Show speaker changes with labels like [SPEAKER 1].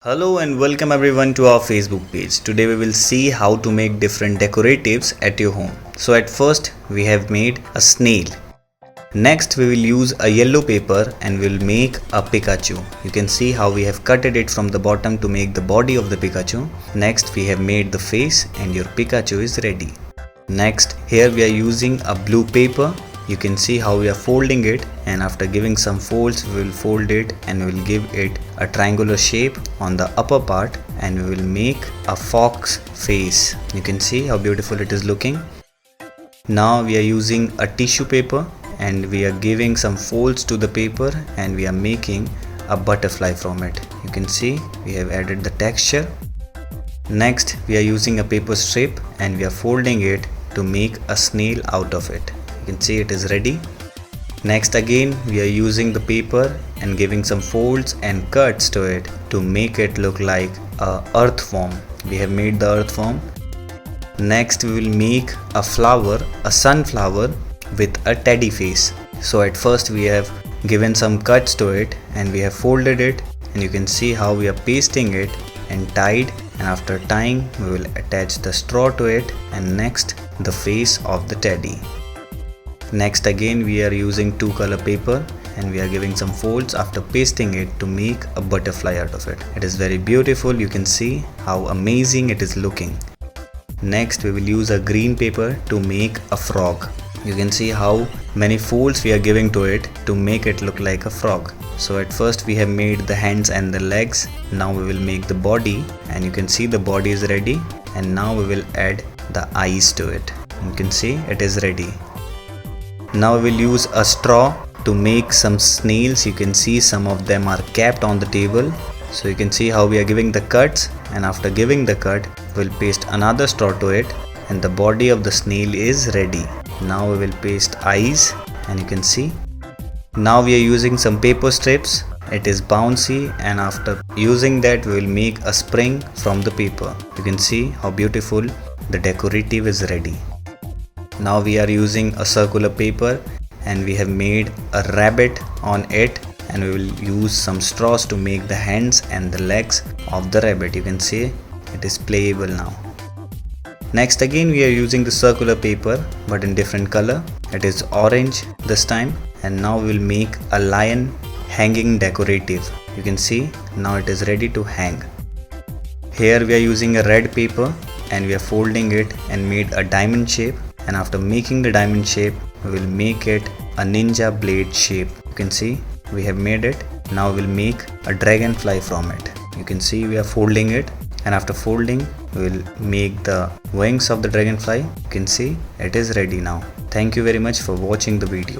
[SPEAKER 1] Hello and welcome everyone to our Facebook page. Today we will see how to make different decoratives at your home. So at first we have made a snail. Next we will use a yellow paper and we'll make a Pikachu. You can see how we have cutted it from the bottom to make the body of the Pikachu. Next we have made the face and your Pikachu is ready. Next here we are using a blue paper. You can see how we are folding it, and after giving some folds we will fold it and we will give it a triangular shape on the upper part and we will make a fox face. You can see how beautiful it is looking. Now we are using a tissue paper and we are giving some folds to the paper and we are making a butterfly from it. You can see we have added the texture. Next we are using a paper strip and we are folding it to make a snail out of it. You can see it is ready. Next again we are using the paper and giving some folds and cuts to it to make it look like a earth form. We have made the earth form. Next we will make a flower, a sunflower with a teddy face. So at first we have given some cuts to it and we have folded it, and you can see how we are pasting it and tied, and after tying we will attach the straw to it and next the face of the teddy. Next again we are using two color paper and we are giving some folds after pasting it to make a butterfly out of it. It is very beautiful. You can see how amazing it is looking. Next we will use a green paper to make a frog. You can see how many folds we are giving to it to make it look like a frog. So at first we have made the hands and the legs. Now we will make the body, and you can see the body is ready, and now we will add the eyes to it. You can see it is ready. Now we will use a straw to make some snails. You can see some of them are capped on the table. So you can see how we are giving the cuts, and after giving the cut we will paste another straw to it and the body of the snail is ready. Now we will paste eyes, and you can see. Now we are using some paper strips. It is bouncy, and after using that we will make a spring from the paper. You can see how beautiful the decorative is ready. Now we are using a circular paper and we have made a rabbit on it, and we will use some straws to make the hands and the legs of the rabbit. You can see it is playable now. Next again we are using the circular paper but in different color. It is orange this time, and now we will make a lion hanging decorative. You can see now it is ready to hang. Here we are using a red paper and we are folding it and made a diamond shape, and after making the diamond shape we will make it a ninja blade shape. You can see we have made it. Now we will make a dragonfly from it. You can see we are folding it, and after folding we will make the wings of the dragonfly. You can see it is ready now. Thank you very much for watching the video.